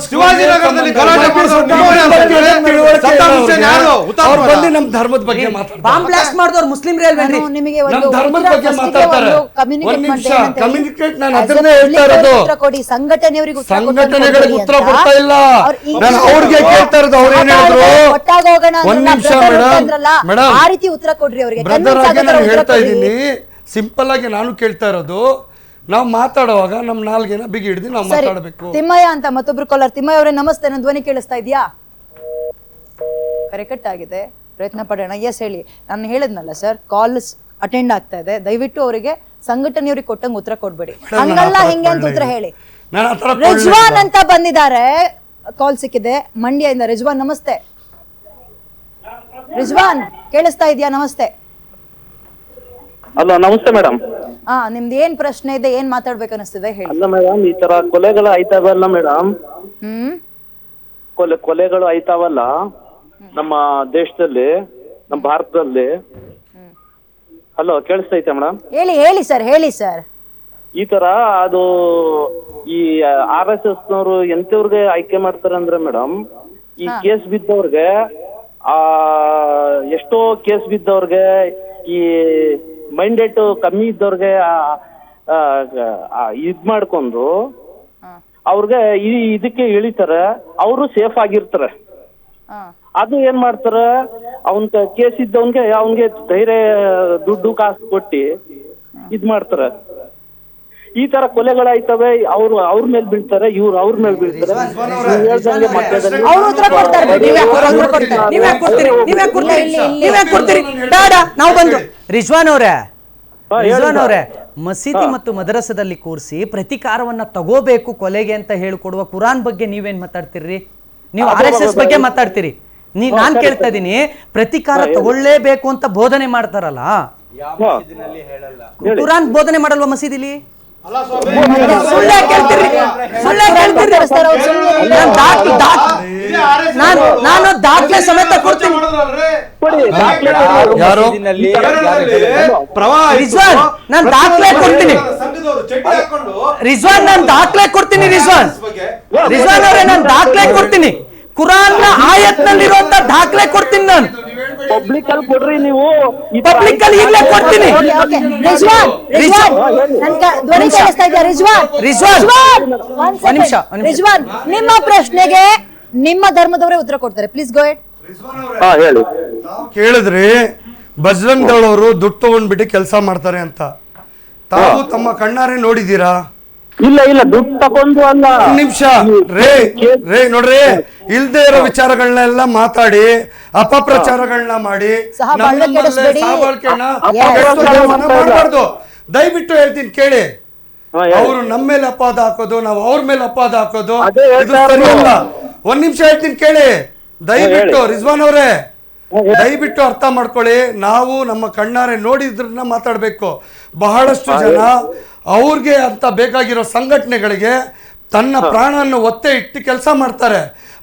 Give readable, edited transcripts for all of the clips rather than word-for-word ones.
ಶಿವಾಜಿನಗರದಲ್ಲಿ ಬಂದು ನಮ್ ಧರ್ಮದ ಬಗ್ಗೆ ಬಾಂಬ್ ಬ್ಲಾಸ್ಟ್ ಮಾಡಿದವ್ರು ಮುಸ್ಲಿಮ್ರೇ ಅಲ್ವೇನ್ರಿ? ನಮ್ ಧರ್ಮದ ಬಗ್ಗೆ ಮಾತಾಡ್ತಾರೆ. ಒಂದ್ ನಿಮಿಷ ಕಮ್ಯುನಿಕೇಟ್, ನಾನು ಅದನ್ನೇ ಹೇಳ್ತಾ ಇರೋದು. ಸಂಘಟನೆಗಳಿಗೆ ಉತ್ತರ ಕೊಡ್ತಾ ಇಲ್ಲ, ನಾನು ಅವ್ರಿಗೆ ಕೇಳ್ತಾ ಇರೋದು. ಅವ್ರು ಏನ್ ಹೇಳಿದ್ರು? ಒಂದ್ ನಿಮಿಷ ಮೇಡಮ್, ಆ ರೀತಿ ಉತ್ತರ ಕೊಡ್ರಿ ಅವರಿಗೆ. ಬ್ರದರ್ ಆಗಿ ನಾನು ಹೇಳ್ತಾ ಇದ್ದೀನಿ, ಸಿಂಪಲ್ ಆಗಿ ನಾನು ಕೇಳ್ತಾ ಇರೋದು. ನಾವು ಮಾತಾಡುವಾಗ ನಮ್ ನಾಲ್ಗೆನ ಬಿಗಿ ಹಿಡಿದು ನಾವು ಮಾತಾಡಬೇಕು. ತಿಮ್ಮಯ್ಯ ಅಂತ ಮತ್ತೊಬ್ರು ಕಾಲರ್. ತಿಮ್ಮಯ್ಯ ಅವರೇ ನಮಸ್ತೆ, ನನ್ನ ಧ್ವನಿ ಕೇಳಿಸ್ತಾ ಇದೆಯಾ? ಕರೆಕ್ಟ್ ಆಗಿದೆ, ಪ್ರಯತ್ನ ಪಡೋಣ. ಎಸ್ ಹೇಳಿ. ನಾನು ಹೇಳಿದ್ನಲ್ಲ ಸರ್, ಕಾಲ್ಸ್ ಅಟೆಂಡ್ ಆಗ್ತಾ ಇದೆ, ದಯವಿಟ್ಟು ಅವರಿಗೆ ಸಂಘಟನೆಯವ್ರಿಗೆ ಕೊಟ್ಟಂಗೆ ಉತ್ತರ ಕೊಡ್ಬೇಡಿ. ಹಂಗಲ್ಲ ಹಿಂಗೆ ಅಂತ ಉತ್ತರ ಹೇಳಿ. ರಿಜ್ವಾನ್ ಅಂತ ಬಂದಿದ್ದಾರೆ, ಕಾಲ್ ಸಿಕ್ಕಿದೆ ಮಂಡ್ಯದಿಂದ. ರಿಜ್ವಾನ್ ನಮಸ್ತೆ. ರಿಜ್ವಾನ್ ಕೇಳಿಸ್ತಾ ಇದೆಯಾ? ನಮಸ್ತೆ. ಅಲ್ಲ, ನಮಸ್ತೆ ಮೇಡಮ್. ನಿಮ್ದು ಏನ್ ಪ್ರಶ್ನೆ ಇದೆ, ಏನ್ ಮಾತಾಡ್ಬೇಕು ಅನಿಸ್ತಿದೆ ಹೇಳಿ. ಅಲ್ಲ ಮೇಡಮ್, ಈ ತರ ಕೊಲೆಗಳು ಆಯ್ತಾವಲ್ಲ ಮೇಡಮ್, ಕೊಲೆಗಳು ಆಯ್ತಾವಲ್ಲ ನಮ್ಮ ದೇಶದಲ್ಲಿ, ನಮ್ಮ ಭಾರತದಲ್ಲಿ. ಹಲೋ, ಕೇಳಿಸ್ತೈತೆ ಮೇಡಮ್? ಹೇಳಿ ಸರ್, ಹೇಳಿ ಸರ್. ಈ ತರ ಅದು ಈ RSS ನವರು ಎಂತವ್ರಿಗೆ ಆಯ್ಕೆ ಮಾಡ್ತಾರೆ ಅಂದ್ರೆ ಮೇಡಮ್, ಈ ಕೇಸ್ ಬಿದ್ದವ್ರಿಗೆ, ಎಷ್ಟೋ ಕೇಸ್ ಬಿದ್ದವ್ರಿಗೆ, ಈ ಮೈಂಡೆಟ್ ಕಮ್ಮಿ ಇದ್ದವ್ರಿಗೆ ಇದ್ ಮಾಡ್ಕೊಂಡು ಅವ್ರಿಗೆ ಇದಕ್ಕೆ ಇಳಿತಾರೆ, ಅವರು ಸೇಫ್ ಆಗಿರ್ತಾರೆ. ಅದು ಏನ್ ಮಾಡ್ತಾರೆ, ಅವನ್ ಕೇಸ್ ಇದ್ದವನ್ಗೆ ಅವನ್ಗೆ ಧೈರ್ಯ, ದುಡ್ಡು ಕಾಸು ಕೊಟ್ಟಿ ಇದ್ ಮಾಡ್ತಾರೆ. ಈ ತರ ಕೊಲೆಗಳಾಯ್ತವೆ, ಅವ್ರ ಮೇಲೆ ಬೀಳ್ತಾರೆ, ಇವ್ರು ಅವ್ರ ಮೇಲೆ ಬೀಳ್ತಾರೆ. ನಾವು ಬಂದು ರಿಜ್ವಾನ್ ಅವರೇ, ಮಸೀದಿ ಮತ್ತು ಮದರಸದಲ್ಲಿ ಕೂರಿಸಿ ಪ್ರತಿಕಾರವನ್ನ ತಗೋಬೇಕು ಕೊಲೆಗೆ ಅಂತ ಹೇಳಿಕೊಡುವ ಕುರಾನ್ ಬಗ್ಗೆ ನೀವೇನ್ ಮಾತಾಡ್ತಿರ್ರಿ? ನೀವು RSS ಬಗ್ಗೆ ಮಾತಾಡ್ತೀರಿ. ನಾನ್ ಕೇಳ್ತಾ ಇದೀನಿ, ಪ್ರತಿಕಾರ ತಗೊಳ್ಳೇಬೇಕು ಅಂತ ಬೋಧನೆ ಮಾಡ್ತಾರಲ್ಲ, ಕುರಾನ್ ಬೋಧನೆ ಮಾಡಲ್ವಾ ಮಸೀದಿಲಿ? ನಾನು ದಾಖಲೆ ಸಮೇತ ಕೊಡ್ತೀನಿ. ರಿಜ್ವಾನ್, ನಾನು ದಾಖಲೆ ಕೊಡ್ತೀನಿ. ರಿಜ್ವಾನ್, ನಾನು ದಾಖಲೆ ಕೊಡ್ತೀನಿ. ರಿಜ್ವಾನ್ ಅವರೇ, ನಾನು ದಾಖಲೆ ಕೊಡ್ತೀನಿ. ಕುರಾನ್ ಆಯತ್ ನಲ್ಲಿರುವಂತ ದಾಖಲೆ ಕೊಡ್ತೀನಿ. ನಾನು ಪಬ್ಲಿಕ್ ಅಲ್ಲಿ ಕೊಡ್ರಿ, ನೀವು ಪಬ್ಲಿಕ್ ಅಲ್ಲಿ ಈಗಲೇ ಕೊಡ್ತೀನಿ. ರಿಜ್ವಾನ್, ನಿಮ್ಮ ಪ್ರಶ್ನೆಗೆ ನಿಮ್ಮ ಧರ್ಮದವರೇ ಉತ್ತರ ಕೊಡ್ತಾರೆ. Please go head. ಹೇಳಿ. ಕೇಳಿದ್ರಿ, ಬಜರಂಗ್ ದಳ ಅವರು ದುಡ್ಡು ತಗೊಂಡ್ಬಿಟ್ಟು ಕೆಲಸ ಮಾಡ್ತಾರೆ ಅಂತ ತಾವು ತಮ್ಮ ಕಣ್ಣಾರೆ ನೋಡಿದೀರಾ? ಇಲ್ಲ, ದುಡ್ಡು ತಗೊಂಡು ಅಲ್ಲ. ಒಂದ್ ನಿಮಿಷ ರೇ ನೋಡ್ರಿ, ಇಲ್ದೇ ಇರೋ ವಿಚಾರಗಳನ್ನೆಲ್ಲ ಮಾತಾಡಿ, ಅಪಪ್ರಚಾರಗಳನ್ನ ಮಾಡಿ ಮಾಡಬಾರ್ದು. ದಯವಿಟ್ಟು ಹೇಳ್ತೀನಿ ಕೇಳಿ. ಅವರು ನಮ್ಮ ಮೇಲೆ ಅಪವಾದ ಹಾಕೋದು, ನಾವು ಅವ್ರ ಮೇಲೆ ಅಪವಾದ ಹಾಕೋದು ಇದು ಸರಿಯಲ್ಲ. ಒಂದ್ ನಿಮಿಷ ಹೇಳ್ತೀನಿ ಕೇಳಿ. ದಯವಿಟ್ಟು ರಿಜ್ವಾನ್ ಅವರೇ, ದಯವಿಟ್ಟು ಅರ್ಥ ಮಾಡ್ಕೊಳ್ಳಿ. ನಾವು ನಮ್ಮ ಕಣ್ಣಾರೆ ನೋಡಿದ್ರನ್ನ ಮಾತಾಡ್ಬೇಕು. ಬಹಳಷ್ಟು ಜನ ಅವ್ರಿಗೆ ಅಂತ ಬೇಕಾಗಿರೋ ಸಂಘಟನೆಗಳಿಗೆ ತನ್ನ ಪ್ರಾಣವನ್ನು ಒತ್ತೆ ಇಟ್ಟು ಕೆಲಸ ಮಾಡ್ತಾರೆ.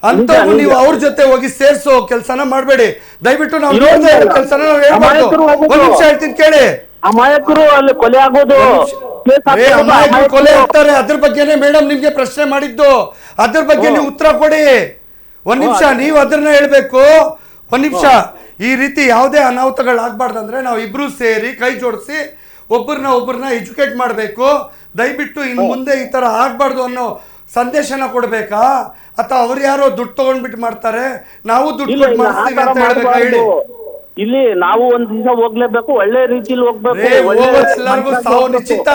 ಅಂತವು ನೀವು ಅವ್ರ ಜೊತೆ ಹೋಗಿ ಸೇರ್ಸೋ ಕೆಲಸನ ಮಾಡಬೇಡಿ ದಯವಿಟ್ಟು. ನಾವು ನೋಡದೆ ಕೆಲಸನ ನಾವು ಹೇಳ್ಬಾರ್ದು. ಒಂದ್ ನಿಮಿಷ ಹೇಳ್ತೀನಿ ಕೇಳಿ. ಅಮಾಯಕರು ಅಲ್ಲಿ ಕೊಲೆ ಆಗೋದು, ಅಮಾಯಕರು ಕೊಲೆ ಆಗ್ತಾರೆ, ಅದ್ರ ಬಗ್ಗೆನೇ ಮೇಡಮ್ ನಿಮ್ಗೆ ಪ್ರಶ್ನೆ ಮಾಡಿದ್ದು. ಅದ್ರ ಬಗ್ಗೆ ನೀವು ಉತ್ತರ ಕೊಡಿ. ಒಂದ್ ನಿಮಿಷ ನೀವು ಅದನ್ನ ಹೇಳ್ಬೇಕು. ಒಂದ್ ನಿಮಿಷ. ಈ ರೀತಿ ಯಾವುದೇ ಅನಾಹುತಗಳಾಗಬಾರ್ದಂದ್ರೆ ನಾವು ಇಬ್ರು ಸೇರಿ ಕೈ ಜೋಡಿಸಿ ಒಬ್ಬರನ್ನ ಎಜುಕೇಟ್ ಮಾಡಬೇಕು. ದಯವಿಟ್ಟು ಇನ್ನು ಮುಂದೆ ಈ ತರ ಆಗ್ಬಾರ್ದು ಅನ್ನೋ ಸಂದೇಶನ ಕೊಡ್ಬೇಕಾ? ಅಥವಾ ಅವ್ರು ಯಾರೋ ದುಡ್ಡು ತಗೊಂಡ್ಬಿಟ್ಟು ಮಾಡ್ತಾರೆ, ನಾವು ದುಡ್ಡು ಕೊಟ್ಟು ಮಾಡ್ತೀವಿ ಅಂತ ಹೇಳ್ಬೇಕಾ ಹೇಳಿ? ಇಲ್ಲಿ ನಾವು ಒಂದ್ ದಿವಸ ಹೋಗ್ಲೇಬೇಕು, ಒಳ್ಳೆ ರೀತಿಯಲ್ಲಿ ಹೋಗ್ಬೇಕು. ಎಲ್ಲರಿಗೂ ಸಾವು ನಿಶ್ಚಿತ,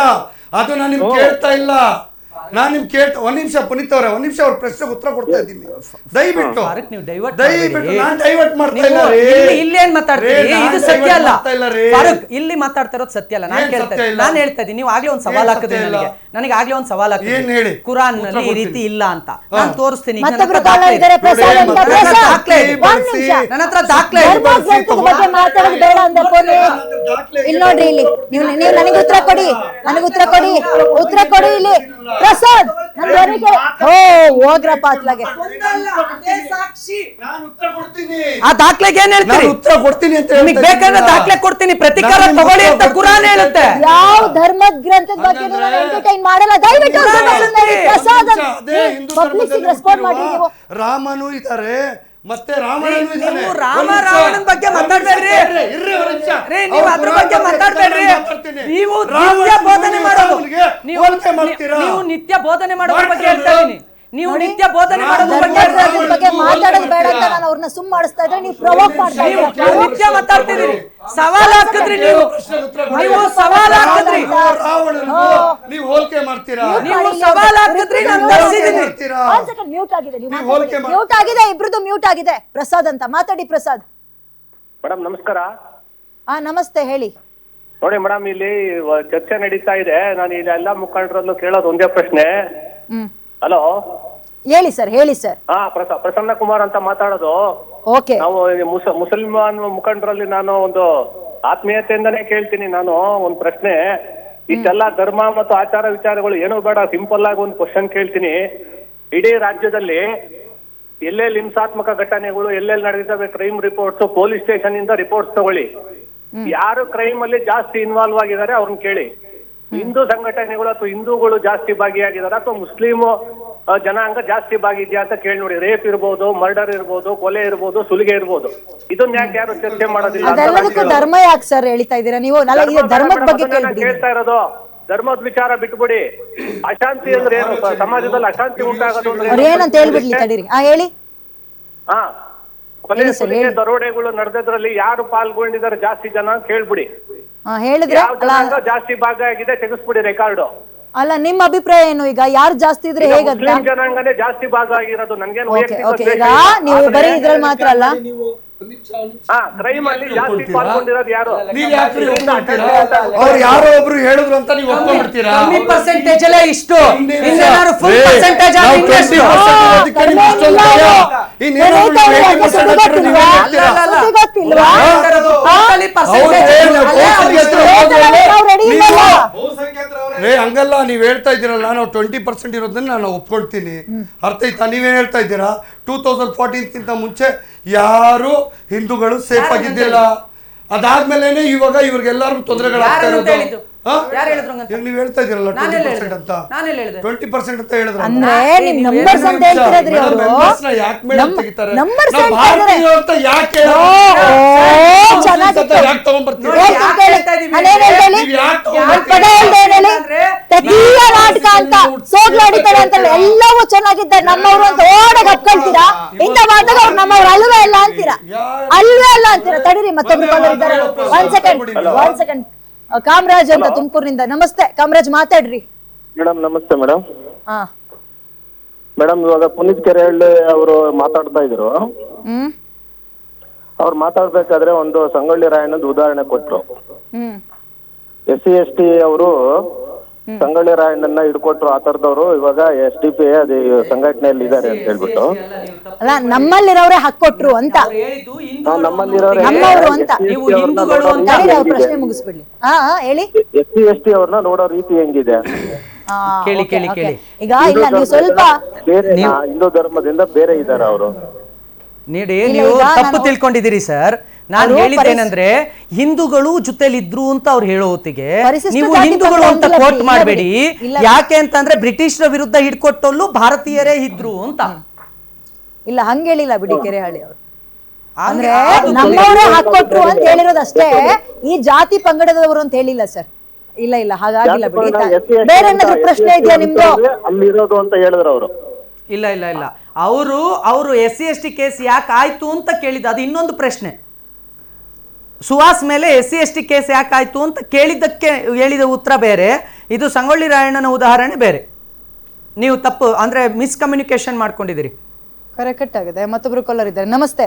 ಅದು ನಾನು ನಿಮ್ಗೆ ಕೇಳ್ತಾ ಇಲ್ಲ. ನಾನು ನಿಮ್ಗೆ ಕೇಳ್ತಾ ಒಂದ್ ನಿಮಿಷ ಪುನೀತ್ ಅವರೇ, ಒಂದ್ ನಿಮಿಷ ಅವ್ರ ಪ್ರಶ್ನೆಗೆ ಉತ್ತರ ಕೊಡ್ತಾ ಇದ್ದೀನಿ. ದಯವಿಟ್ಟು ನಾನು ಡೈವರ್ಟ್ ಮಾಡ್ತಾ ಇಲ್ಲ. ಇಲ್ಲೇನ್ ಮಾತಾಡ್ತೀರಿ? ಇದು ಸತ್ಯ ಅಲ್ಲ ಫಾರೂಕ್, ಇಲ್ಲಿ ಮಾತಾಡ್ತಾ ಇರೋದು ಸತ್ಯ ಅಲ್ಲ. ನಾನು ಹೇಳ್ತಾ ಇದ್ದೀನಿ, ನೀವು ಆಗ್ಲೇ ಒಂದ್ ಸವಾಲ್ ಹಾಕಿದ್ರಿ ನನಗೆ ಆಗ್ಲೇ ಒಂದ್ ಸವಾಲ್ ಹಾಕಿದ್ರಿ, ಕುರಾನ್ ನಲ್ಲಿ ಈ ರೀತಿ ಇಲ್ಲ ಅಂತ. ನಾನು ತೋರಿಸ್ತೀನಿ, ನನ್ನ ಹತ್ರ ದಾಖಲೆ ಇದೆ. ಇಲ್ಲಿ ನೋಡ್ರಿ, ಇಲ್ಲಿ ನೀವು ನನಗೆ ಉತ್ತರ ಕೊಡಿ, ಉತ್ತರ ಕೊಡಿ ಇಲ್ಲಿ. ಪ್ರಸಾದ್ ನನ್ ಧ್ವನಿ ಓ ಹೋಗ್ರಪ್ಪ ಅತ್ಲಾಗೆ. ನಾನು ಉತ್ತರ ಕೊಡ್ತೀನಿ. ಆ ದಾಖಲೆಗೆ ಏನ್ ಹೇಳ್ತೀರಿ? ನಾನು ಉತ್ತರ ಕೊಡ್ತೀನಿ ಅಂತ ನಿಮಗೆ ಬೇಕಾದ್ರೆ ದಾಖಲೆ ಕೊಡ್ತೀನಿ, ಪ್ರತಿಕಾರ ತಗೊಳ್ಳಿ ಅಂತ ಕುರಾನ್ ಹೇಳುತ್ತೆ. ಯಾವ ಧರ್ಮದ ಗ್ರಂಥದ ಬಗ್ಗೆ ಎಂಟರ್ಟೈನ್ ಮಾಡಲ್ಲ. ದಯವಿಟ್ಟು ಪ್ರಸಾದ್ ಪಬ್ಲಿಕ್ ರೆಸ್ಪಾಂಡ್ ಮಾಡಿ. ನೀವು ರಾಮನು ಇದ್ದಾರೆ ಮತ್ತೆ ರಾವಣನು ಇದ್ದಾನೆ. ನೀವು ರಾಮ ರಾವಣನ ಬಗ್ಗೆ ಮಾತಾಡ್ಬೇಡ್ರಿ. ನೀವು ಅದ್ರ ಬಗ್ಗೆ ಮಾತಾಡ್ಬೇಡ್ರಿ. ನೀವು ನಿತ್ಯ ಬೋಧನೆ ಮಾಡೋದು, ನೀವು ನಿತ್ಯ ಬೋಧನೆ ಮಾಡೋದ್ರ ಬಗ್ಗೆ ಹೇಳ್ತಾ ಇದೀನಿ. ನೀವು ನಿತ್ಯ ಬೋಧನೆ ಮಾಡೋದ್ರ ಬಗ್ಗೆ ಮಾತಾಡೋದು ಬೇಡ ಅಂತ ನಾನು ಅವ್ರನ್ನ ಸುಮ್ ಮಾಡಿಸ್ತಾ ಇದ್ರೆ ನೀವು ಪ್ರವೋಕ್ ಮಾಡ್ತಾ ಇದ್ದೀರಾ. ನೀವು ನಿತ್ಯ ಮಾತಾಡ್ತಿದ್ದೀರಿ. ಸವಾಲ್ ಹಾಕಿದ್ರಿ ನೀವು ಸವಾಲ್ ಹಾಕಿದ್ರಿ. ನೀವು ಹೋಲಿಕೆ ಮಾಡ್ತೀರಾ? ನೀವು ಸವಾಲ್ ಹಾಕಿದ್ರಿ. ನಾನು ತರ್ಸಿದ್ದೀನಿ. ಒಂದ್ ಸೆಕೆಂಡ್ ಮ್ಯೂಟ್ ಆಗಿದೆ. ಮ್ಯೂಟ್ ಆಗಿದೆ, ಇಬ್ರದ್ದು ಮ್ಯೂಟ್ ಆಗಿದೆ. ಪ್ರಸಾದ್ ಅಂತ ಮಾತಾಡಿ. ಪ್ರಸಾದ್ ಮೇಡಮ್ ನಮಸ್ಕಾರ. ನಮಸ್ತೆ, ಹೇಳಿ. ನೋಡಿ ಮೇಡಮ್, ಇಲ್ಲಿ ಚರ್ಚೆ ನಡೀತಾ ಇದೆ. ನಾನು ಇಲ್ಲಿ ಎಲ್ಲಾ ಮುಖಂಡರಲ್ಲೂ ಕೇಳೋದು ಒಂದೇ ಪ್ರಶ್ನೆ. ಹಲೋ, ಹೇಳಿ ಸರ್, ಹೇಳಿ ಸರ್. ಪ್ರಸನ್ನ ಕುಮಾರ್ ಅಂತ ಮಾತಾಡೋದು. ಓಕೆ. ನಾವು ಮುಸಲ್ಮಾನ್ ಮುಖಂಡರಲ್ಲಿ ನಾನು ಒಂದು ಆತ್ಮೀಯತೆಯಿಂದನೇ ಕೇಳ್ತೀನಿ. ನಾನು ಒಂದು ಪ್ರಶ್ನೆ, ಇಷ್ಟೆಲ್ಲ ಧರ್ಮ ಮತ್ತು ಆಚಾರ ವಿಚಾರಗಳು ಏನೂ ಬೇಡ, ಸಿಂಪಲ್ ಆಗಿ ಒಂದು ಕ್ವಶನ್ ಕೇಳ್ತೀನಿ. ಇಡೀ ರಾಜ್ಯದಲ್ಲಿ ಎಲ್ಲೆಲ್ಲಿ ಹಿಂಸಾತ್ಮಕ ಘಟನೆಗಳು ಎಲ್ಲೆಲ್ಲಿ ನಡೆದಿದ್ದಾವೆ, ಕ್ರೈಮ್ ರಿಪೋರ್ಟ್ಸ್, ಪೊಲೀಸ್ ಸ್ಟೇಷನ್ ಇಂದ ರಿಪೋರ್ಟ್ಸ್ ತಗೊಳ್ಳಿ. ಯಾರು ಕ್ರೈಮ್ ಅಲ್ಲಿ ಜಾಸ್ತಿ ಇನ್ವಾಲ್ವ್ ಆಗಿದ್ದಾರೆ ಅವ್ರನ್ನ ಕೇಳಿ. ಹಿಂದೂ ಸಂಘಟನೆಗಳು ಅಥವಾ ಹಿಂದೂಗಳು ಜಾಸ್ತಿ ಭಾಗಿಯಾಗಿದ್ದಾರೆ ಅಥವಾ ಮುಸ್ಲಿಂ ಜನಾಂಗ ಜಾಸ್ತಿ ಭಾಗಿದ್ಯಾ ಅಂತ ಕೇಳಿ ನೋಡಿ. ರೇಪ್ ಇರ್ಬೋದು, ಮರ್ಡರ್ ಇರ್ಬೋದು, ಕೊಲೆ ಇರ್ಬೋದು, ಸುಲಿಗೆ ಇರ್ಬೋದು. ಇದನ್ನ ಯಾಕೆ ಯಾರು ಚರ್ಚೆ ಮಾಡೋದಿಲ್ಲ? ಅದೆಲ್ಲದಕ್ಕೂ ಧರ್ಮ ಯಾಕೆ ಸರ್ ಹೇಳ್ತಾ ಇದ್ದೀರಾ ನೀವು? ಧರ್ಮದ ಬಗ್ಗೆ ಕೇಳ್ತಾ ಇರೋದು. ಧರ್ಮದ ವಿಚಾರ ಬಿಟ್ಬಿಡಿ. ಅಶಾಂತಿ ಅಂದ್ರೆ ಏನು? ಸಮಾಜದಲ್ಲಿ ಅಶಾಂತಿ ಉಂಟಾಗೋದು ಏನಂತ ಹೇಳ್ಬಿಡ್ಲಿ, ತಡೀರಿ. ಹೇಳಿ. ಕೊಲೆ, ಸುಲಿಗೆ, ದರೋಡೆಗಳು ನಡೆದ್ರಲ್ಲಿ ಯಾರು ಪಾಲ್ಗೊಂಡಿದ್ದಾರೆ ಜಾಸ್ತಿ ಜನ ಕೇಳ್ಬಿಡಿ. ಹೇಳಿದ್ರೆ ಜಾಸ್ತಿ ಭಾಗ ಆಗಿದೆ, ತೆಗೆಸ್ಬಿಡಿ ರೆಕಾರ್ಡ್. ಅಲ್ಲ, ನಿಮ್ಮ ಅಭಿಪ್ರಾಯ ಏನು? ಈಗ ಯಾರು ಜಾಸ್ತಿ ಇದ್ರೆ ಹೇಗಂತ? ಜನಾಂಗನೇ ಜಾಸ್ತಿ ಭಾಗ ಆಗಿರೋದು. ನನ್ಗೇನು ನೀವು ಬರೀ ಇದ್ರಲ್ಲಿ ಮಾತ್ರ ಅಲ್ಲ, ಕ್ರೈಮ್ ಅಲ್ಲಿ ಜಾಸ್ತಿ ಪಾಲ್ಗೊಂಡಿರೋದು ಯಾರು? ಅವ್ರು ಯಾರೋ ಒಬ್ರು ಹೇಳಿದ್ರು ಅಂತ ನೀವು ಒಪ್ಕೊಂಡ್ಬಿಡ್ತೀರಾ? ಕಮ್ಮಿ ಪರ್ಸೆಂಟೇಜ್ ಅಲ್ಲೇ ಇಷ್ಟು, ಇನ್ನೇನಾದ್ರು ಫುಲ್ ಪರ್ಸೆಂಟೇಜ್ ಆಗಿ ಇನ್ನೆಷ್ಟು? ಹಂಗಲ್ಲ, ನೀವ್ ಹೇಳ್ತಾ ಇದ್ದೀರಲ್ಲ, ನಾವು 20% ಇರೋದನ್ನ ನಾನು ಒಪ್ಕೊಳ್ತೀನಿ. ಅರ್ಥ ಆಯ್ತಾ? ನೀವೇನ್ ಹೇಳ್ತಾ ಇದ್ದೀರಾ? 2014 ಮುಂಚೆ ಯಾರು ಹಿಂದೂಗಳು ಸೇಫ್ ಆಗಿದ್ದಿಲ್ಲ. ಅದಾದ್ಮೇಲೆ ಇವಾಗ ಇವ್ರಿಗೆಲ್ಲರಿಗೂ ತೊಂದರೆಗಳಾಗ್ತಾ ಇರೋದು. ನೀವ್ ಹೇಳ್ತಾ ಇದ್ದೀರಲ್ಲ 20% ಅಂತ, 20% ಅಂತ ಹೇಳಿದ್ರು. ನಾಟಕ ಅಂತ ಸೋಗ್ಲಾಡಿತಾರೆ ಅಂತ ಎಲ್ಲವೂ ಚೆನ್ನಾಗಿದ್ದಾರೆ, ನಮ್ಮವ್ರು ಅಂತ ಓಡಾಗ ಅಪ್ಕೊಳ್ತೀರಾ. ಇಂಥ ಮಾಡಿದಾಗ ಅವ್ರು ನಮ್ಮವ್ರು ಅಲ್ವೇ ಇಲ್ಲ ಅಂತೀರಾ, ಅಲ್ವೇ ಅಲ್ಲ ಅಂತೀರಾ. ತಡೀರಿ, ಮತ್ತೊಬ್ರು ಕಾಲರ್ ಇದ್ದಾರೆ. ಒಂದ್ ಸೆಕೆಂಡ್. ಕಾಮರಾಜ್ ಅಂತ ತುಮಕೂರಿನಿಂದ. ನಮಸ್ತೆ ಕಾಮರಾಜ್, ಮಾತಾಡ್ರಿ. ಮೇಡಮ್ ನಮಸ್ತೆ ಮೇಡಮ್. ಮೇಡಮ್, ಇವಾಗ ಪುನೀತ್ ಕೆರೆಹಳ್ಳಿ ಅವರು ಮಾತಾಡ್ತಾ ಇದ್ರು. ಅವ್ರು ಮಾತಾಡ್ಬೇಕಾದ್ರೆ ಒಂದು ಸಂಗೊಳ್ಳಿ ರಾಯಣ್ಣದ ಉದಾಹರಣೆ ಕೊಟ್ರು. SC ST ಅವರು ಸಂಗೊಳ್ಳಿ ರಾಯಣ್ಣನ ಹಿಡ್ಕೊಟ್ರು. ಆ ತರದವ್ರು ಇವಾಗ SDP ಅದೇ ಸಂಘಟನೆಯಲ್ಲಿ ಇದ್ದಾರೆ ಅಂತ ಹೇಳ್ಬಿಟ್ಟು. ಅಲ್ಲ, ನಮ್ಮಲ್ಲಿರೋರೇ ಹಾಕೊಟ್ರು ಅಂತ. ನಮ್ಮಲ್ಲಿರೋರು ನಮ್ಮವರು ಅಂತ. ನೀವು ಹಿಂದೂಗಳು ಅಂತ ಪ್ರಶ್ನೆ ಮುಗಿಸ್ಬಿಡ್ಲಿ. ಹೇಳಿ. SC ST ಅವ್ರನ್ನ ನೋಡೋ ರೀತಿ ಹೆಂಗಿದೆ? ಕೇಳಿ ಕೇಳಿ ಕೇಳಿ. ಈಗ ಇಲ್ಲ, ನೀವು ಸ್ವಲ್ಪ ಹಿಂದೂ ಧರ್ಮದಿಂದ ಬೇರೆ ಇದ್ದಾರೆ ಅವರು. ನೀವು ತಪ್ಪು ತಿಳ್ಕೊಂಡಿದ್ದೀರಿ ಸರ್. ನಾನು ಹೇಳಿದ್ದೇನೆಂದ್ರೆ ಹಿಂದೂಗಳು ಜೊತೆಲಿದ್ರು ಅಂತ ಅವ್ರು ಹೇಳೋ ಹೊತ್ತಿಗೆ ನೀವು ಹಿಂದೂಗಳು ಅಂತ ಕೋಟ್ ಮಾಡಬೇಡಿ. ಯಾಕೆ ಅಂತಂದ್ರೆ ಬ್ರಿಟಿಷರ ವಿರುದ್ಧ ಹಿಡ್ಕೊಟ್ಟಲ್ಲೂ ಭಾರತೀಯರೇ ಇದ್ರು ಅಂತ. ಇಲ್ಲ, ಹಂಗೇಳಿಲ್ಲ ಬಿಡಿ ಕೆರೆಹಳ್ಳಿ ಅವರು. ಅಂದ್ರೆ ನಮ್ಮವರೇ ಹಾಕೊಟ್ರು ಅಂತ ಹೇಳಿರೋದಷ್ಟೇ, ಈ ಜಾತಿ ಪಂಗಡದವರು ಅಂತ ಹೇಳಿಲ್ಲ ಸರ್. ಇಲ್ಲ ಇಲ್ಲ, ಹಾಗಾಗಿಲ್ಲ ಬಿಡಿ. ಬೇರೆ ಏನಾದ್ರು ಪ್ರಶ್ನೆ ಇದೆಯಾ ನಿಮ್ದು? ಅಲ್ಲಿರೋದು ಅಂತ ಹೇಳಿದ್ರು ಅವರು. ಇಲ್ಲ ಇಲ್ಲ ಇಲ್ಲ, ಅವರು SC ST ಕೇಸ್ ಯಾಕೆ ಆಯ್ತು ಅಂತ ಕೇಳಿದ್ದು, ಅದು ಇನ್ನೊಂದು ಪ್ರಶ್ನೆ. ಸುಹಾಸ್ ಮೇಲೆ SC ST ಕೇಸ್ ಯಾಕೆ ಆಯ್ತು ಅಂತ ಕೇಳಿದ್ದಕ್ಕೆ ಹೇಳಿದ ಉತ್ತರ ಬೇರೆ, ಇದು ಸಂಗೊಳ್ಳಿ ರಾಯಣ್ಣನ ಉದಾಹರಣೆ ಬೇರೆ. ನೀವು ತಪ್ಪು ಅಂದ್ರೆ ಮಿಸ್ಕಮ್ಯುನಿಕೇಶನ್ ಮಾಡ್ಕೊಂಡಿದ್ದೀರಿ. ಕರೆಕ್ಟ್ ಆಗಿದೆ. ಮತ್ತೊಬ್ರು ಕಾಲರ್ ಇದ್ದಾರೆ. ನಮಸ್ತೆ.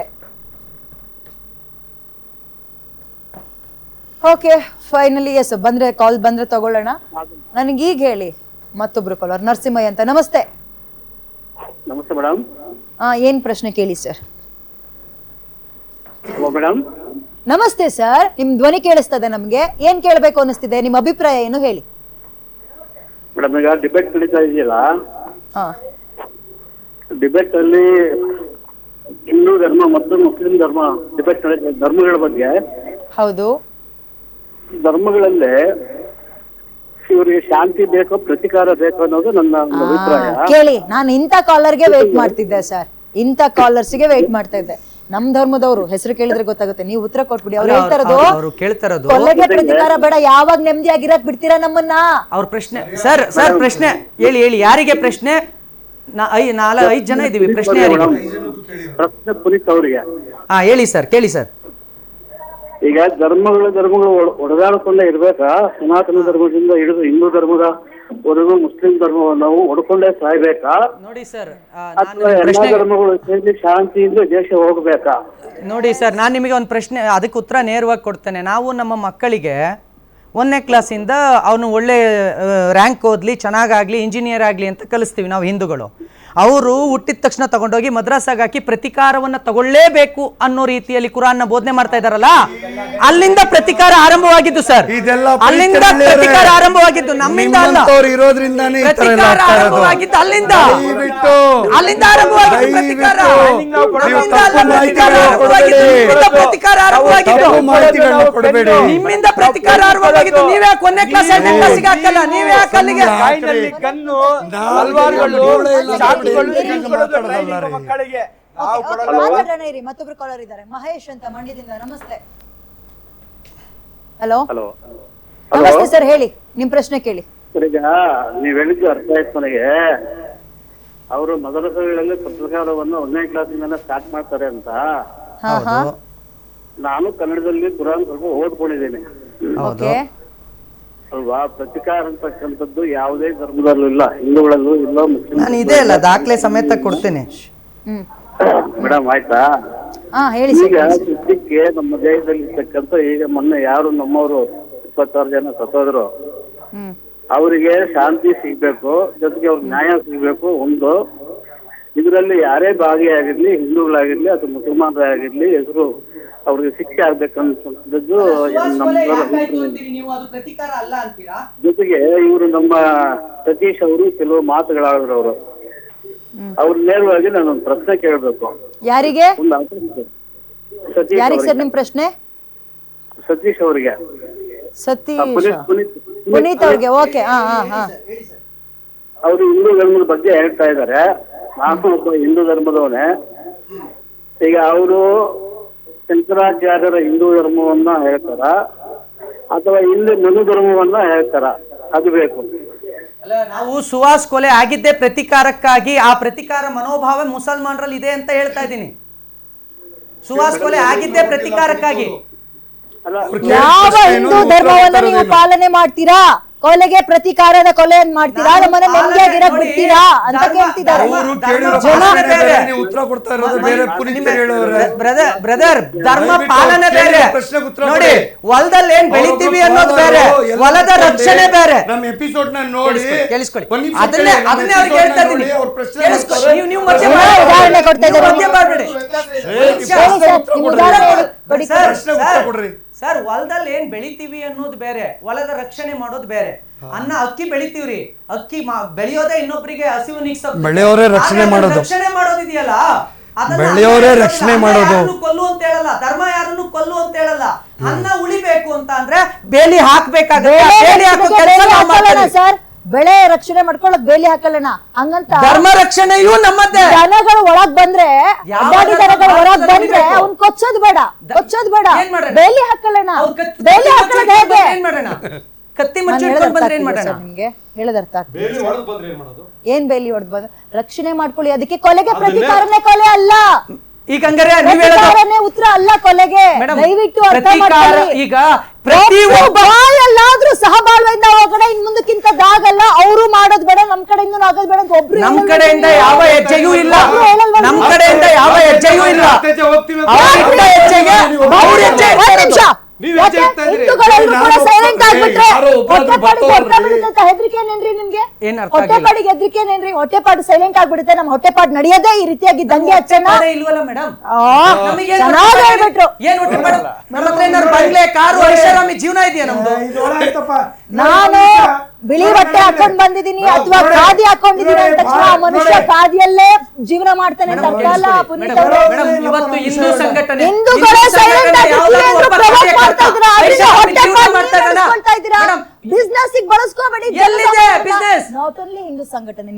ಓಕೆ, ಫೈನಲಿ ಎಸ್ ಬಂದ್ರೆ ಕಾಲ್ ಬಂದ್ರೆ ತಗೊಳ್ಳೋಣ. ನನಗೆ ಈಗ ಹೇಳಿ. ಮತ್ತೊಬ್ರು ಕಾಲರ್ ನರಸಿಂಹಯ್ಯ ಅಂತ. ನಮಸ್ತೆ. ನಮಸ್ತೆ ಮೇಡಮ್. ಏನ್ ಪ್ರಶ್ನೆ ಕೇಳಿ ಸರ್. ಮೇಡಮ್ ನಮಸ್ತೆ ಸರ್, ನಿಮ್ ಧ್ವನಿ ಕೇಳಿಸ್ತದೆ ನಮ್ಗೆ. ಏನ್ ಕೇಳಬೇಕು ಅನಿಸ್ತಿದೆ? ನಿಮ್ಮ ಅಭಿಪ್ರಾಯ ಏನು ಹೇಳಿ. ಮೇಡಮ್ ಈಗ ಡಿಬೇಟ್ ನಡೀತಾ ಇದೆಯಲ್ಲ, ಹಾ ಡಿಬೇಟ್ ಅಲ್ಲಿ ಹಿಂದೂ ಧರ್ಮ ಮತ್ತು ಮುಸ್ಲಿಂ ಧರ್ಮ ಡಿಬೇಟ್ ನಡೀತಾ ಧರ್ಮಗಳ ಬಗ್ಗೆ. ಹೌದು. ಧರ್ಮಗಳಲ್ಲೇ ಇವರಿಗೆ ಶಾಂತಿ ಬೇಕು, ಪ್ರತಿಕಾರ ಬೇಕು ಅನ್ನೋದು ನನ್ನ ಒಂದು ಅಭಿಪ್ರಾಯ. ಕೇಳಿ, ನಾನು ಇಂಥ ಕಾಲರ್ಗೆ ವೇಟ್ ಮಾಡ್ತಿದ್ದೆ ಸರ್, ಇಂಥ ಕಾಲರ್ಸ್ಗೆ ವೇಟ್ ಮಾಡ್ತಾ ಇದ್ದೆ. ನಮ್ ಧರ್ಮದವರು ಹೆಸರು ಕೇಳಿದ್ರೆ ಗೊತ್ತಾಗುತ್ತೆ, ನೀವು ಉತ್ತರ ಕೊಟ್ಬಿಡಿ. ಅವ್ರು ಹೇಳ್ತಾರದು ಅವ್ರು ಕೇಳ್ತಾರದು ಕೊಲೆಗೆ ಪ್ರತಿಕಾರ ಬೇಡ, ಯಾವಾಗ ನೆಮ್ಮದಿಯಾಗಿರಕ್ ಬಿಡ್ತೀರಾ ನಮ್ಮನ್ನ? ಅವ್ರ ಪ್ರಶ್ನೆ ಸರ್ ಪ್ರಶ್ನೆ ಹೇಳಿ ಯಾರಿಗೆ ಪ್ರಶ್ನೆ? 5 ಜನ ಇದೀವಿ, ಪ್ರಶ್ನೆ ಯಾರಿಗೆ? ಪ್ರಶ್ನೆ ಪುನೀತ್ ಅವರಿಗೆ. ಹಾ ಹೇಳಿ ಸರ್, ಕೇಳಿ ಸರ್. ಈಗ ಧರ್ಮಗಳು ಒಡೆದಾಡ್ಕೊಂಡೇ ಇರ್ಬೇಕಾ? ಸನಾತನ ಧರ್ಮದಿಂದ ಹಿಡಿದು ಹಿಂದೂ ಧರ್ಮದವರೆಗೂ ಮುಸ್ಲಿಂ ಧರ್ಮವನ್ನು ನಾವು ಒಡ್ಕೊಂಡೇ ಸಾಯ್ಬೇಕಾ? ನೋಡಿ ಸರ್, ಅಥವಾ ಎಲ್ಲಾ ಧರ್ಮಗಳು ಸೇರಿ ಶಾಂತಿಯಿಂದ ದೇಶ ಹೋಗ್ಬೇಕಾ? ನೋಡಿ ಸರ್, ನಾನು ನಿಮಗೆ ಒಂದು ಪ್ರಶ್ನೆ, ಅದಕ್ಕೆ ಉತ್ತರ ನೇರವಾಗಿ ಕೊಡ್ತೇನೆ. ನಾವು ನಮ್ಮ ಮಕ್ಕಳಿಗೆ 1ನೇ ಕ್ಲಾಸಿಂದ ಅವನು ಒಳ್ಳೆ ರ್ಯಾಂಕ್ ಓದಲಿ, ಚೆನ್ನಾಗಾಗಲಿ, ಇಂಜಿನಿಯರ್ ಆಗಲಿ ಅಂತ ಕಲಿಸ್ತೀವಿ ನಾವು ಹಿಂದೂಗಳು. ಅವರು ಹುಟ್ಟಿದ ತಕ್ಷಣ ತಗೊಂಡೋಗಿ ಮದ್ರಾಸಾಗ ಹಾಕಿ ಪ್ರತಿಕಾರವನ್ನು ತಗೊಳ್ಳೇಬೇಕು ಅನ್ನೋ ರೀತಿಯಲ್ಲಿ ಕುರಾನ್ನ ಬೋಧನೆ ಮಾಡ್ತಾ ಇದ್ದಾರಲ್ಲ, ಅಲ್ಲಿಂದ ಪ್ರತಿಕಾರ ಆರಂಭವಾಗಿದ್ದು ಸರ್. ಅಲ್ಲಿಂದ ಪ್ರತಿಕಾರ ಆರಂಭವಾಗಿದ್ದು, ನಮ್ಮಿಂದ ಅಲ್ಲ. ಪ್ರತಿಕಾರ ಆರಂಭವಾಗಿದ್ದು ಅಲ್ಲಿಂದ, ಅಲ್ಲಿಂದ ಆರಂಭವಾಗಿದ್ದು ಪ್ರತಿಕಾರ. ನಮ್ಮಿಂದ ಅಲ್ಲ ಪ್ರತಿಕಾರ ಆರಂಭವಾಗಿದ್ದು, ನಿಮ್ಮಿಂದ ಪ್ರತಿಕಾರ ಆರಂಭವಾಗಿದ್ದು, ನಿಮ್ಮಿಂದ ಪ್ರತಿಕಾರ ಆರಂಭವಾಗಿದ್ದು. ನೀವೇ 1ನೇ ಕ್ಲಾಸ್ 2ನೇ ಕ್ಲಾಸಿಗೆ ಹಾಕಲ್ಲ, ನೀವೇ ಹಾಕಲ್ಲಿಗೆ ಮಕ್ಕಳಿಗೆ. ಮತ್ತೊಬ್ರು ಕಾಲರ್ ಇದ್ದಾರೆ, ಮಹೇಶ್ ಅಂತ ಮಂಡ್ಯದಿಂದ. ನಮಸ್ತೆ. ಹಲೋ ನಮಸ್ತೆ ಸರ್, ಹೇಳಿ ನಿಮ್ ಪ್ರಶ್ನೆ ಕೇಳಿ. ಈಗ ನೀವ್ ಹೇಳಿದ್ದು ಅರ್ಥ ಆಯ್ತು ನನಗೆ. ಅವರು ಮದರಸಗಳಲ್ಲಿ ಪತ್ರಕಾರವನ್ನು 1ನೇ ಕ್ಲಾಸಿಂದ ಸ್ಟಾರ್ಟ್ ಮಾಡ್ತಾರೆ ಅಂತ. ನಾನು ಕನ್ನಡದಲ್ಲಿ ಕುರಾನ್ ಸ್ವಲ್ಪ ಓದ್ಕೊಂಡಿದ್ದೇನೆ ಅಲ್ವಾ. ಪ್ರತಿಕಾರ ಅಂತಕ್ಕಂಥದ್ದು ಯಾವುದೇ ಧರ್ಮದಲ್ಲೂ ಇಲ್ಲ, ಹಿಂದೂಗಳಲ್ಲೂ ಇಲ್ಲ, ಮುಸ್ಲಿಂ ನಾನು ಇದೆ ಅಲ್ಲ, ದಾಖಲೆ ಸಮೇತ ಕೊಡ್ತೇನೆ ಮೇಡಮ್. ಆಯ್ತಾ? ಈಗ ಸದ್ಯಕ್ಕೆ ನಮ್ಮ ದೇಶದಲ್ಲಿ ಇರ್ತಕ್ಕಂಥ ಈಗ ಮೊನ್ನೆ ಯಾರು ನಮ್ಮವರು 26 ಜನ ಸತ್ತೋದ್ರು, ಅವರಿಗೆ ಶಾಂತಿ ಸಿಗ್ಬೇಕು, ಜೊತೆಗೆ ಅವ್ರಿಗೆ ನ್ಯಾಯ ಸಿಗ್ಬೇಕು. ಒಂದು ಇದರಲ್ಲಿ ಯಾರೇ ಭಾಗಿಯಾಗಿರ್ಲಿ, ಹಿಂದೂಗಳಾಗಿರ್ಲಿ ಅಥವಾ ಮುಸಲ್ಮಾನರೇ ಆಗಿರ್ಲಿ, ಹೆಸರು ಅವ್ರಿಗೆ ಶಿಕ್ಷೆ ಆಗ್ಬೇಕಂತದ್ದು ನಮ್ಮ. ಜೊತೆಗೆ ಇವರು ನಮ್ಮ ಸತೀಶ್ ಅವರು ಕೆಲವು ಮಾತುಗಳಾದ್ರು. ಅವ್ರ ನೇರವಾಗಿ ನಾನೊಂದು ಪ್ರಶ್ನೆ ಕೇಳಬೇಕು. ಯಾರಿಗೆ? ಯಾರಿಗೆ ಸರ್ ನಿಮ್ ಪ್ರಶ್ನೆ? ಸತೀಶ್ ಅವರಿಗೆ. ಪುನೀತ್ ಅವ್ರಿಗೆ. ಓಕೆ. ಅವರು ಹಿಂದೂ ಧರ್ಮದ ಬಗ್ಗೆ ಹೇಳ್ತಾ ಇದ್ದಾರೆ. ನಾನು ಒಬ್ಬ ಹಿಂದೂ ಧರ್ಮದವನೇ. ಈಗ ಅವರು ಶಂಕರಾಚಾರ್ಯರ ಹಿಂದೂ ಧರ್ಮವನ್ನ ಹೇಳ್ತಾರ ಅಥವಾ ಇಲ್ಲಿ ಮನು ಧರ್ಮವನ್ನ ಹೇಳ್ತಾರ? ಅದು ಬೇಕು. ನಾವು ಸುಹಾಸ್ ಕೊಲೆ ಆಗಿದ್ದೇ ಪ್ರತಿಕಾರಕ್ಕಾಗಿ, ಆ ಪ್ರತಿಕಾರ ಮನೋಭಾವ ಮುಸಲ್ಮಾನರಲ್ಲಿ ಇದೆ ಅಂತ ಹೇಳ್ತಾ ಇದ್ದೀನಿ. ಸುಹಾಸ್ ಕೊಲೆ ಆಗಿದ್ದೇ ಪ್ರತಿಕಾರಕ್ಕಾಗಿ. ಯಾವ ಹಿಂದೂ ಧರ್ಮವನ್ನ ನೀವು ಪಾಲನೆ ಮಾಡ್ತೀರಾ? ಕೊಲೆಗೆ ಪ್ರತಿಕಾರದ ಕೊಲೆ ಮಾಡ್ತೀರಾ? ನಮ್ಮನ್ನ ನೆಮ್ಮದಿಯಾಗಿರಕ್ ಬಿಡ್ತೀರಾ ಅಂತ ಕೇಳ್ತಿದ್ದಾರೆ ಬ್ರದರ್. ಧರ್ಮ ಪಾಲನೆ ಬೇರೆ ನೋಡಿ, ಹೊಲದಲ್ಲಿ ಏನ್ ಬೆಳಿತೀವಿ ಅನ್ನೋದು ಬೇರೆ, ಹೊಲದ ರಕ್ಷಣೆ ಬೇರೆ. ನಮ್ಮ ಎಪಿಸೋಡ್ ನ ನೋಡಿ ಕೇಳಿಸ್ಕೊಳ್ಳಿ, ಅದನ್ನೇ ಅವ್ರಿಗೆ ಹೇಳ್ತಾ ಇದ್ದೀನಿ. ನೀವು ಮಧ್ಯ ಉದಾಹರಣೆ ಕೊಡ್ತಾ ಮಾಡಬೇಡಿ ಸರ್. ಹೊಲದಲ್ಲಿ ಏನ್ ಬೆಳಿತೀವಿ ಅನ್ನೋದು ಬೇರೆ, ಹೊಲದ ರಕ್ಷಣೆ ಮಾಡೋದು ಬೇರೆ. ಅಕ್ಕಿ ಬೆಳಿತೀವ್ರಿ, ಅಕ್ಕಿ ಬೆಳೆಯೋದೇ ಇನ್ನೊಬ್ಬರಿಗೆ ಹಸಿವು ನೀಗ್ಸೋದು, ಬೆಳೆಯೋರೇ ರಕ್ಷಣೆ ಮಾಡೋದು. ರಕ್ಷಣೆ ಮಾಡೋದಿದೆಯಲ್ಲ, ಬೆಳೆಯೋರೇ ರಕ್ಷಣೆ ಮಾಡೋದು. ಕೊಲ್ಲು ಅಂತ ಹೇಳಲ್ಲ, ಧರ್ಮ ಯಾರನ್ನು ಕೊಲ್ಲು ಅಂತ ಹೇಳಲ್ಲ. ಅನ್ನ ಉಳಿಬೇಕು ಅಂತ ಅಂದ್ರೆ ಬೇಲಿ ಹಾಕ್ಬೇಕಾದ್ರೆ ಸರ್. ಬೆಳೆ ರಕ್ಷಣೆ ಮಾಡ್ಕೊಳ್ಳಕ್ ಬೇಲಿ ಹಾಕಲ್ಲಣ್ಣ, ಹಂಗಂತ ಧರ್ಮ ರಕ್ಷಣೆಯೂ ನಮ್ಮದೇ. ದನಗಳು ಒಳಗ್ ಬಂದ್ರೆ, ದನಗಳು ಹೊರಗ್ ಬಂದ್ರೆ ಅವ್ನ್ ಕೊಚ್ಚೋದ್ ಬೇಡ, ಬೇಲಿ ಹಾಕಲ್ಲಣ್ಣ. ಬೇಲಿ ಹಾಕಲ್ಲ ಹೇಗೆ? ಕತ್ತಿ ಮಚ್ಚಿ ಹಿಡ್ಕೊಂಡು ಬಂದ್ರೆ ಏನ್ ಮಾಡೋಣ? ನಿಮ್ಗೆ ಹೇಳದರ್ಥ ಏನ್ ಬೇಲಿ ಹೊಡೆದ್ ಬಂದ್ರೆ ರಕ್ಷಣೆ ಮಾಡ್ಕೊಳ್ಳಿ. ಅದಕ್ಕೆ ಕೊಲೆಗೆ ಪ್ರತಿಕಾರನೇ ಕೊಲೆ ಅಲ್ಲ. ಈಗ ಹಂಗಾರೆ ಉತ್ತರ ಅಲ್ಲ ಕೊಲೆಗೆ. ದಯವಿಟ್ಟು ಅರ್ಥ ಮಾಡ್ಕೊಳ್ಳಿ. ಈಗ ಪ್ರತಿಯೊಬ್ಬಾದ್ರೂ ಸಹಬಾಳ್ವೆಯಿಂದ ಹೋಗೋಣ, ಇನ್ ಮುಂದಕ್ಕಿಂತದಾಗಲ್ಲ. ಅವರು ಮಾಡೋದ್ ಬೇಡ, ನಮ್ ಕಡೆಯಿಂದ ಆಗೋದ್ ಬೇಡ ಅಂತ ಒಬ್ರು ನಮ್ ಕಡೆಯಿಂದ ಯಾವ ಹೆಜ್ಜೆಯೂ ಇಲ್ಲ. ನಮ್ ಕಡೆಯಿಂದ ಯಾವ ಹೆಜ್ಜೆಯೂ ಇಲ್ಲ. ಹೊಟ್ಟೆಪಾಡು ಸೈಲೆಂಟ್ ಆಗ್ಬಿಡುತ್ತೆ. ನಮ್ ಹೊಟ್ಟೆಪಾಡು ನಡೆಯೋದೇ ಈ ರೀತಿಯಾಗಿ ದಂಗೆ ಹಚ್ಚೋಣ ಇಲ್ವಲ್ಲ ಮೇಡಮ್? ಚೆನ್ನಾಗಿ ಹೇಳ್ಬಿಟ್ರು. ಬಂಗ್ಲೆ, ಕಾರು, ಐಷಾರಾಮಿ ಜೀವನ ಇದೆಯಾ ನಮ್ದು? ಬಿಳಿ ಬಟ್ಟೆ ಹಾಕೊಂಡ್ ಬಂದಿದೀನಿ ಅಥವಾ ಖಾದಿ ಹಾಕೊಂಡಿದೀನಿ ಅಂದ ತಕ್ಷಣ ಆ ಮನುಷ್ಯ ಖಾದಿಯಲ್ಲೇ ಜೀವನ ಮಾಡ್ತಾನೆ ಅಂತ ಅರ್ಥ ಅಲ್ಲ ಪುನೀತ್ ಅವ್ರೆ. ಇವತ್ತು ಹಿಂದೂ ಸಂಘಟನೆ ಹಿಂದೂಗಳು ಸೈಲೆಂಟ್ ಆಗಿರ್ತೀವಿ ಅಂದ್ರೂ ಪ್ರವೋಕ್ ಮಾಡ್ತಾ ಇದ್ದೀರಾ, ಅದನ್ನ ಹೊಟ್ಟೆ ಮಾಡಿ ಬಳಸ್ಕೊಳ್ತಾ ಇದ್ದೀರಾ. ಬಿಸ್ನೆಸ್ ಬಳಸ್ಕೋಬೇಡಿ. ಎಲ್ಲಿದೆ business? ನಾಟ್ ಓನ್ಲಿ ಹಿಂದೂ ಸಂಘಟನೆ.